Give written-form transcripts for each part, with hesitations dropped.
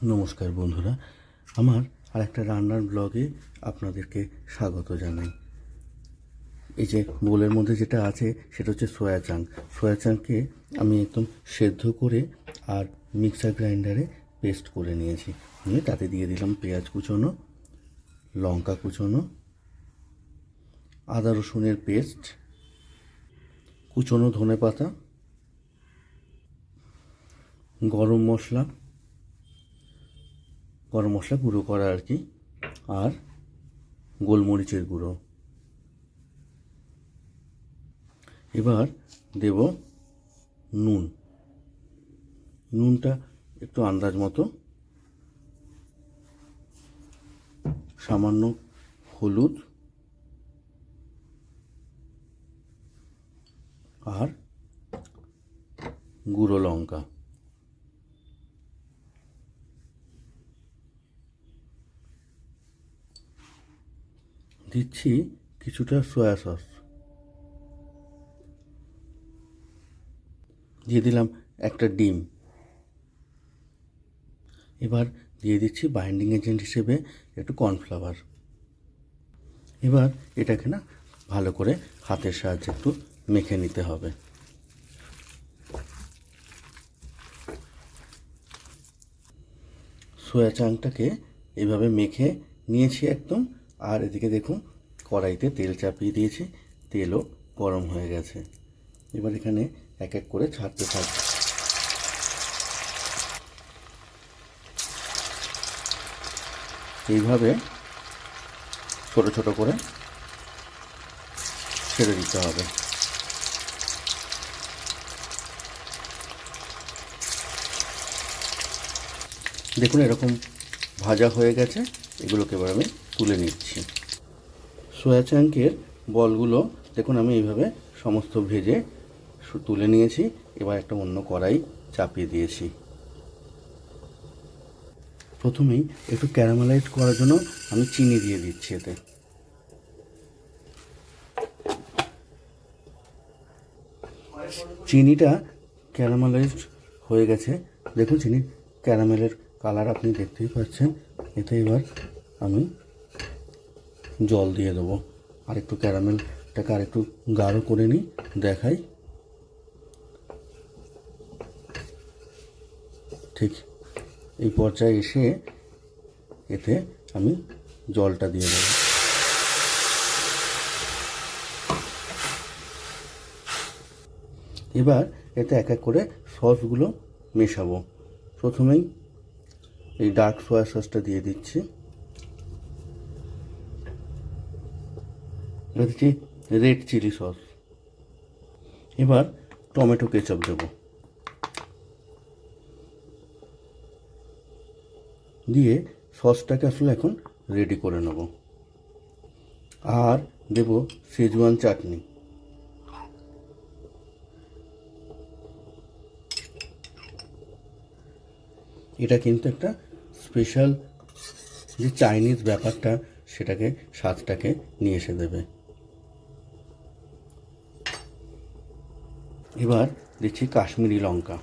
নমস্কার বন্ধুরা, আমার আর একটা রান্নার ব্লগে আপনাদেরকে স্বাগত জানাই। এই যে বোলের মধ্যে যেটা আছে সেটা হচ্ছে সয়া চাংক। সয়া চাংকে আমি একদম সেদ্ধ করে আর মিক্সার গ্রাইন্ডারে পেস্ট করে নিয়েছি। নিয়ে তাতে দিয়ে দিলাম পেঁয়াজ কুচোনো, লঙ্কা কুচোনো, আদা রসুনের পেস্ট, কুচোনো ধনেপাতা, গরম মশলা গুঁড়ো করা আর কি, আর গোলমরিচের গুঁড়ো। এবার দেব নুনটা একটু আন্দাজ মতো, সামান্য হলুদ আর গুঁড়ো লঙ্কা। দিচ্ছি কিছুটা সয়া সস, দিয়ে দিলাম একটা ডিম। এবার দিয়ে দিচ্ছি বাইন্ডিং এজেন্ট হিসেবে একটু কর্নফ্লাওয়ার। এবার এটাকে না ভালো করে হাতের সাহায্যে একটু মেখে নিতে হবে। সয়া চাংটাকে এইভাবে মেখে নিয়েছি একদম। আর এদিকে দেখুন কড়াইতে তেল চাপিয়ে দিয়েছি, তেলও গরম হয়ে গেছে। এবার এখানে এক এক করে ছাড়তে থাকবে। এইভাবে ছোট ছোট করে ছেড়ে দিতে হবে। দেখুন এরকম ভাজা হয়ে গেছে। এগুলোকে এবার আমি তুলে নিচ্ছি। সয়া চাংকের বলগুলো দেখুন আমি এইভাবে সমস্ত ভেজে তুলে নিয়েছি। এবার একটা অন্য কড়াই চাপিয়ে দিয়েছি। প্রথমেই একটু ক্যারামেলাইজ করার জন্য আমি চিনি দিয়ে দিচ্ছি এতে। চিনিটা ক্যারামেলাইজড হয়ে গেছে। দেখুন চিনি ক্যারামেলের কালার আপনি দেখতেই পাচ্ছেন। এতে এবার আমি জল দিয়ে দেবো। আর একটু ক্যারামেলটাকে আর একটু গাঢ় করে নিই, দেখাই। ঠিক এই পর্যায়ে এসে এতে আমি জলটা দিয়ে দেবো। এবার এতে এক এক করে সসগুলো মেশাবো। প্রথমেই এই ডার্ক সয়া সসটা দিয়ে দিচ্ছি। এবার দিচ্ছি রেড চিলি সস। এবার টমেটো কেচাপ দেবো, দিয়ে সসটাকে আসলে এখন রেডি করে নেব। আর দেব শেজওয়ান চাটনি। এটা কিন্তু একটা স্পেশাল যে চাইনিজ ব্যাপারটা সেটাকে স্বাদটাকে নিয়ে এসে দেবে। এবার দিচ্ছি কাশ্মীরি লঙ্কা।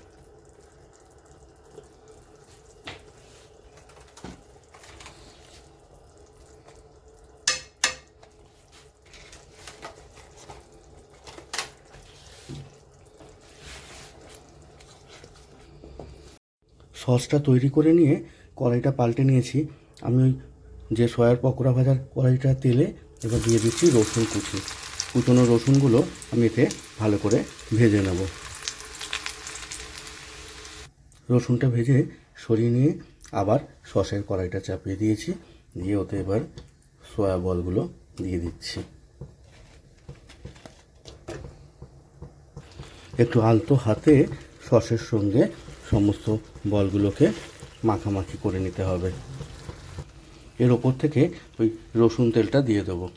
সসটা তৈরি করে নিয়ে কড়াইটা পাল্টে নিয়েছি। আমি ওই যে সয়ার পকোড়া ভাজার কড়াইটা তেলে এবার দিয়ে দিচ্ছি রসুন কুচি। কুচনো রসুনগুলো আমি এতে ভালো করে ভেজে নেব। রসুনটা ভেজে সরিয়ে নিয়ে আবার সসের কড়াইটা চাপিয়ে দিয়েছি। দিয়ে ওতে এবার সয়া বলগুলো দিয়ে দিচ্ছি। একটু আলতো হাতে সসের সঙ্গে সমস্ত বলগুলোকে মাখামাখি করে নিতে হবে। এর ওপর থেকে ওই রসুন তেলটা দিয়ে দেবো।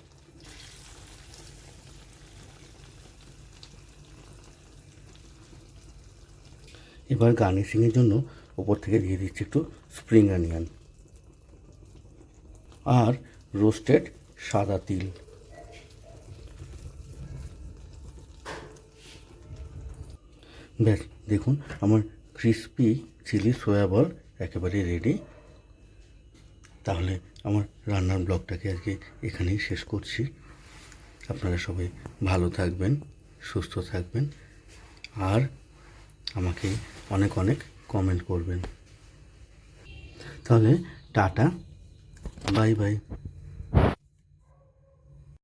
এবার গার্নিশিংয়ের জন্য ওপর থেকে দিয়ে দিচ্ছি একটু স্প্রিং অনিয়ন আর রোস্টেড সাদা তিল। ব্যাস দেখুন আমার ক্রিস্পি চিলি সয়া বল একেবারে রেডি। তাহলে আমার রান্নার ব্লগটাকে আজকে এখানেই শেষ করছি। আপনারা সবাই ভালো থাকবেন, সুস্থ থাকবেন, আর আমাকে অনেক অনেক কমেন্ট করবেন। তাহলে টাটা, বাই বাই।